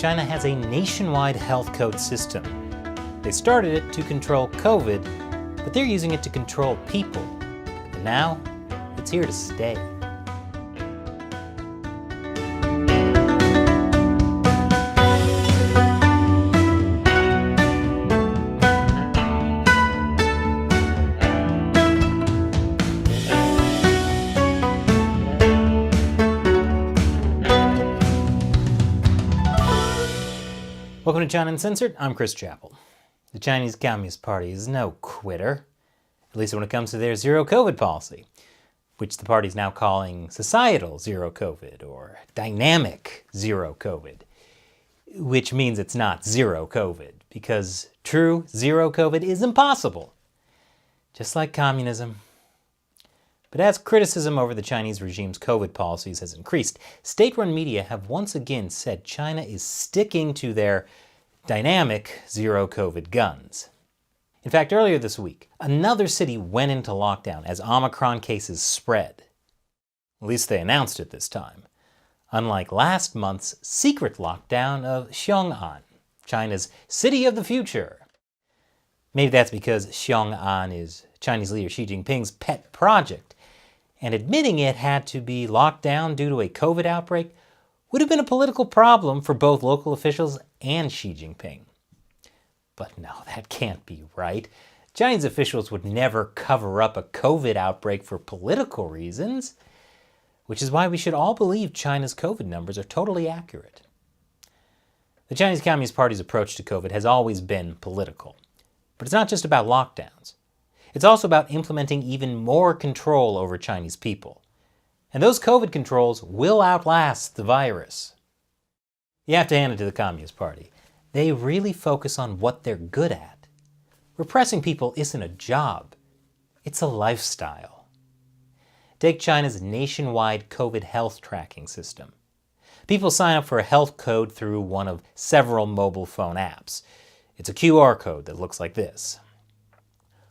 China has a nationwide health code system. They started it to control COVID, but they're using it to control people. And now, it's here to stay. Welcome to China Uncensored. I'm Chris Chappell. The Chinese Communist Party is no quitter, at least when it comes to their zero COVID policy, which the party is now calling societal zero COVID or dynamic zero COVID, which means it's not zero COVID, because true zero COVID is impossible, just like communism. But as criticism over the Chinese regime's COVID policies has increased, state-run media have once again said China is sticking to their dynamic zero COVID guns. In fact, earlier this week, another city went into lockdown as Omicron cases spread. At least they announced it this time, unlike last month's secret lockdown of Xiong'an, China's city of the future. Maybe that's because Xiong'an is Chinese leader Xi Jinping's pet project, and admitting it had to be locked down due to a COVID outbreak would have been a political problem for both local officials and Xi Jinping. But no, that can't be right. Chinese officials would never cover up a COVID outbreak for political reasons, which is why we should all believe China's COVID numbers are totally accurate. The Chinese Communist Party's approach to COVID has always been political. But it's not just about lockdowns. It's also about implementing even more control over Chinese people. And those COVID controls will outlast the virus. You have to hand it to the Communist Party. They really focus on what they're good at. Repressing people isn't a job, it's a lifestyle. Take China's nationwide COVID health tracking system. People sign up for a health code through one of several mobile phone apps. It's a QR code that looks like this.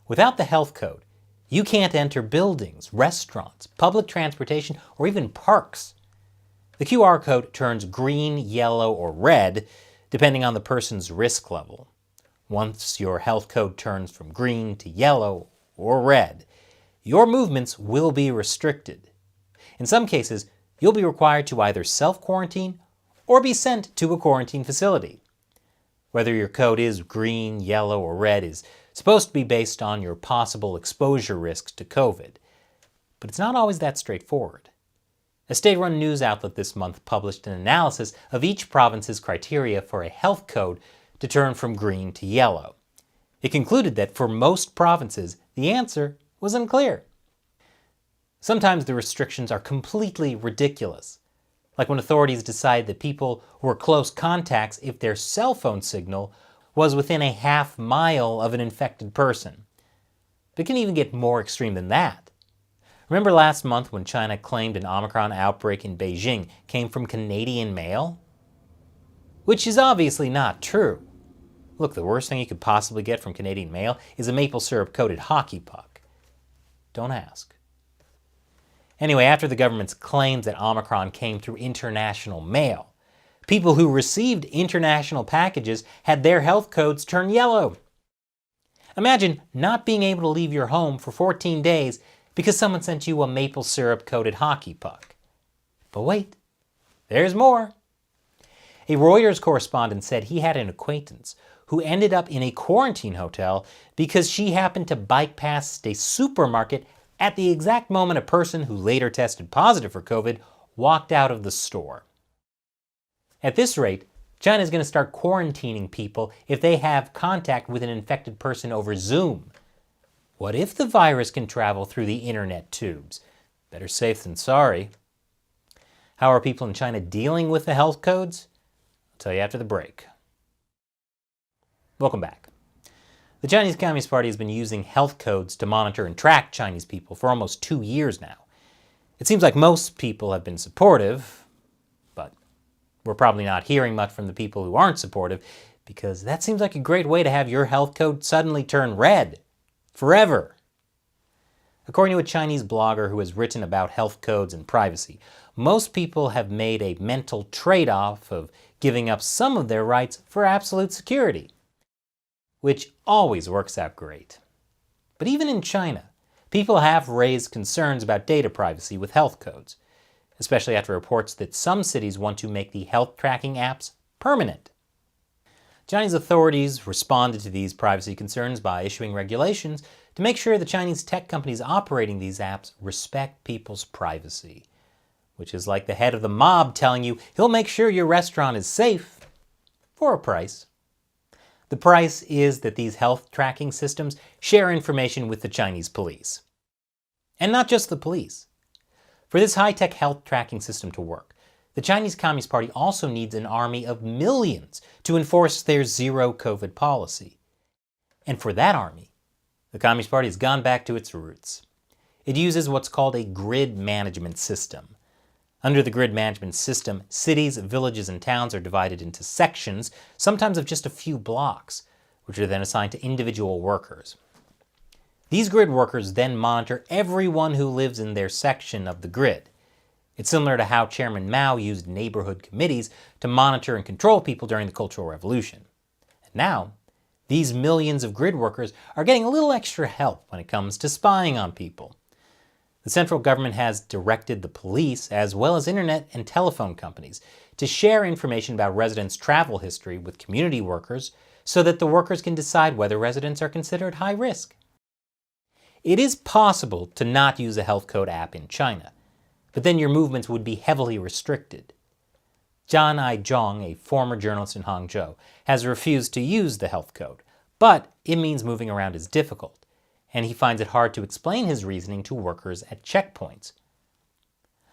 Without the health code, you can't enter buildings, restaurants, public transportation, or even parks. The QR code turns green, yellow, or red, depending on the person's risk level. Once your health code turns from green to yellow or red, your movements will be restricted. In some cases, you'll be required to either self-quarantine or be sent to a quarantine facility. Whether your code is green, yellow, or red is supposed to be based on your possible exposure risks to COVID. But it's not always that straightforward. A state-run news outlet this month published an analysis of each province's criteria for a health code to turn from green to yellow. It concluded that for most provinces, the answer was unclear. Sometimes the restrictions are completely ridiculous, like when authorities decide that people were close contacts if their cell phone signal was within a half-mile of an infected person. But it can even get more extreme than that. Remember last month when China claimed an Omicron outbreak in Beijing came from Canadian mail? Which is obviously not true. Look, the worst thing you could possibly get from Canadian mail is a maple syrup-coated hockey puck. Don't ask. Anyway, after the government's claims that Omicron came through international mail, people who received international packages had their health codes turn yellow. Imagine not being able to leave your home for 14 days because someone sent you a maple syrup-coated hockey puck. But wait, there's more. A Reuters correspondent said he had an acquaintance who ended up in a quarantine hotel because she happened to bike past a supermarket at the exact moment a person who later tested positive for COVID walked out of the store. At this rate, China is going to start quarantining people if they have contact with an infected person over Zoom. What if the virus can travel through the internet tubes? Better safe than sorry. How are people in China dealing with the health codes? I'll tell you after the break. Welcome back. The Chinese Communist Party has been using health codes to monitor and track Chinese people for almost 2 years now. It seems like most people have been supportive, but we're probably not hearing much from the people who aren't supportive, because that seems like a great way to have your health code suddenly turn red. Forever. According to a Chinese blogger who has written about health codes and privacy, most people have made a mental trade-off of giving up some of their rights for absolute security, which always works out great. But even in China, people have raised concerns about data privacy with health codes, especially after reports that some cities want to make the health tracking apps permanent. Chinese authorities responded to these privacy concerns by issuing regulations to make sure the Chinese tech companies operating these apps respect people's privacy, which is like the head of the mob telling you he'll make sure your restaurant is safe for a price. The price is that these health tracking systems share information with the Chinese police. And not just the police. For this high-tech health tracking system to work, the Chinese Communist Party also needs an army of millions to enforce their zero-COVID policy. And for that army, the Communist Party has gone back to its roots. It uses what's called a grid management system. Under the grid management system, cities, villages, and towns are divided into sections, sometimes of just a few blocks, which are then assigned to individual workers. These grid workers then monitor everyone who lives in their section of the grid. It's similar to how Chairman Mao used neighborhood committees to monitor and control people during the Cultural Revolution. And now, these millions of grid workers are getting a little extra help when it comes to spying on people. The central government has directed the police, as well as internet and telephone companies, to share information about residents' travel history with community workers so that the workers can decide whether residents are considered high risk. It is possible to not use a health code app in China, but then your movements would be heavily restricted. Zhan Aizhong, a former journalist in Hangzhou, has refused to use the health code, but it means moving around is difficult, and he finds it hard to explain his reasoning to workers at checkpoints.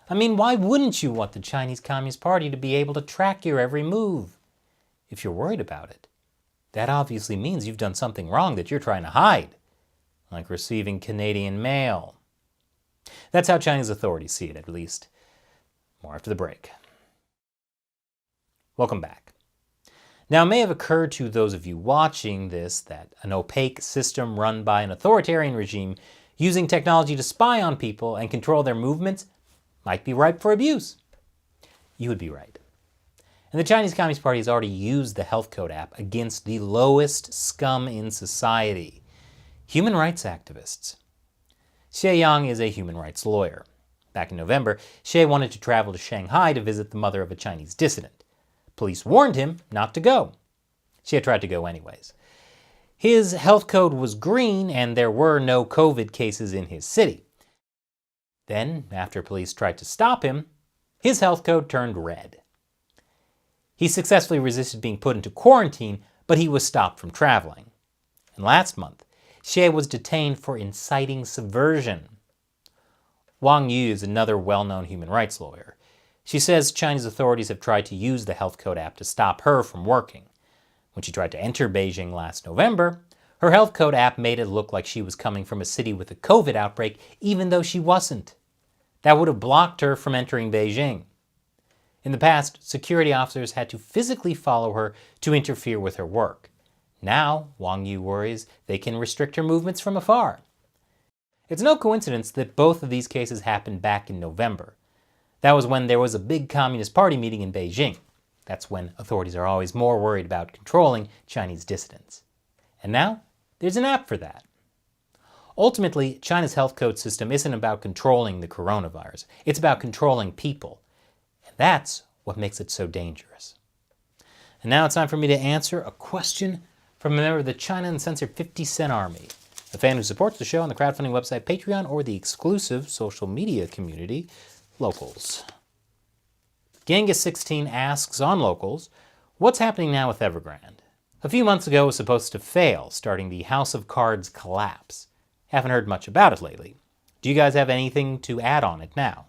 I mean, why wouldn't you want the Chinese Communist Party to be able to track your every move? If you're worried about it, that obviously means you've done something wrong that you're trying to hide, like receiving Canadian mail. That's how Chinese authorities see it, at least. More after the break. Welcome back. Now, it may have occurred to those of you watching this that an opaque system run by an authoritarian regime using technology to spy on people and control their movements might be ripe for abuse. You would be right. And the Chinese Communist Party has already used the health code app against the lowest scum in society, human rights activists. Xie Yang is a human rights lawyer. Back in November, Xie wanted to travel to Shanghai to visit the mother of a Chinese dissident. Police warned him not to go. Xie tried to go anyways. His health code was green and there were no COVID cases in his city. Then, after police tried to stop him, his health code turned red. He successfully resisted being put into quarantine, but he was stopped from traveling. And last month, Xie was detained for inciting subversion. Wang Yu is another well-known human rights lawyer. She says Chinese authorities have tried to use the health code app to stop her from working. When she tried to enter Beijing last November, her health code app made it look like she was coming from a city with a COVID outbreak, even though she wasn't. That would have blocked her from entering Beijing. In the past, security officers had to physically follow her to interfere with her work. Now, Wang Yu worries they can restrict her movements from afar. It's no coincidence that both of these cases happened back in November. That was when there was a big Communist Party meeting in Beijing. That's when authorities are always more worried about controlling Chinese dissidents. And now, there's an app for that. Ultimately, China's health code system isn't about controlling the coronavirus. It's about controlling people. And that's what makes it so dangerous. And now it's time for me to answer a question from a member of the China Uncensored 50 Cent Army, a fan who supports the show on the crowdfunding website Patreon or the exclusive social media community, Locals. Genghis16 asks on Locals, what's happening now with Evergrande? A few months ago it was supposed to fail, starting the House of Cards collapse. Haven't heard much about it lately. Do you guys have anything to add on it now?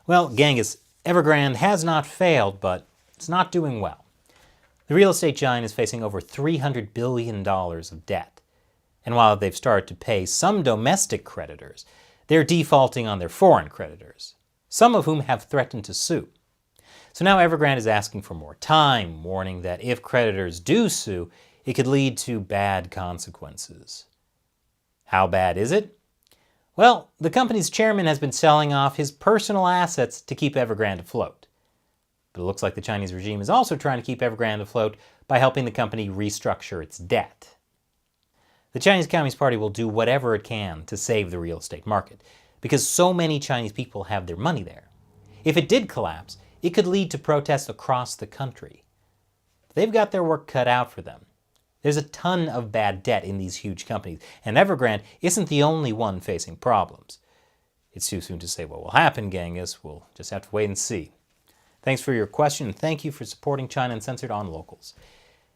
Well, Genghis, Evergrande has not failed, but it's not doing well. The real estate giant is facing over $300 billion of debt. And while they've started to pay some domestic creditors, they're defaulting on their foreign creditors, some of whom have threatened to sue. So now Evergrande is asking for more time, warning that if creditors do sue, it could lead to bad consequences. How bad is it? Well, the company's chairman has been selling off his personal assets to keep Evergrande afloat. But it looks like the Chinese regime is also trying to keep Evergrande afloat by helping the company restructure its debt. The Chinese Communist Party will do whatever it can to save the real estate market, because so many Chinese people have their money there. If it did collapse, it could lead to protests across the country. But they've got their work cut out for them. There's a ton of bad debt in these huge companies, and Evergrande isn't the only one facing problems. It's too soon to say what will happen, Genghis. We'll just have to wait and see. Thanks for your question, and thank you for supporting China Uncensored on Locals.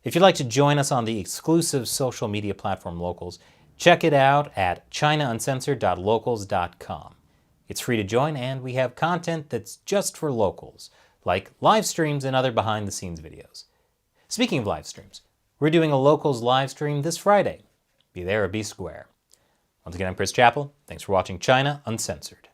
If you'd like to join us on the exclusive social media platform Locals, check it out at chinauncensored.locals.com. It's free to join, and we have content that's just for locals, like live streams and other behind-the-scenes videos. Speaking of live streams, we're doing a Locals live stream this Friday. Be there or be square. Once again, I'm Chris Chappell. Thanks for watching China Uncensored.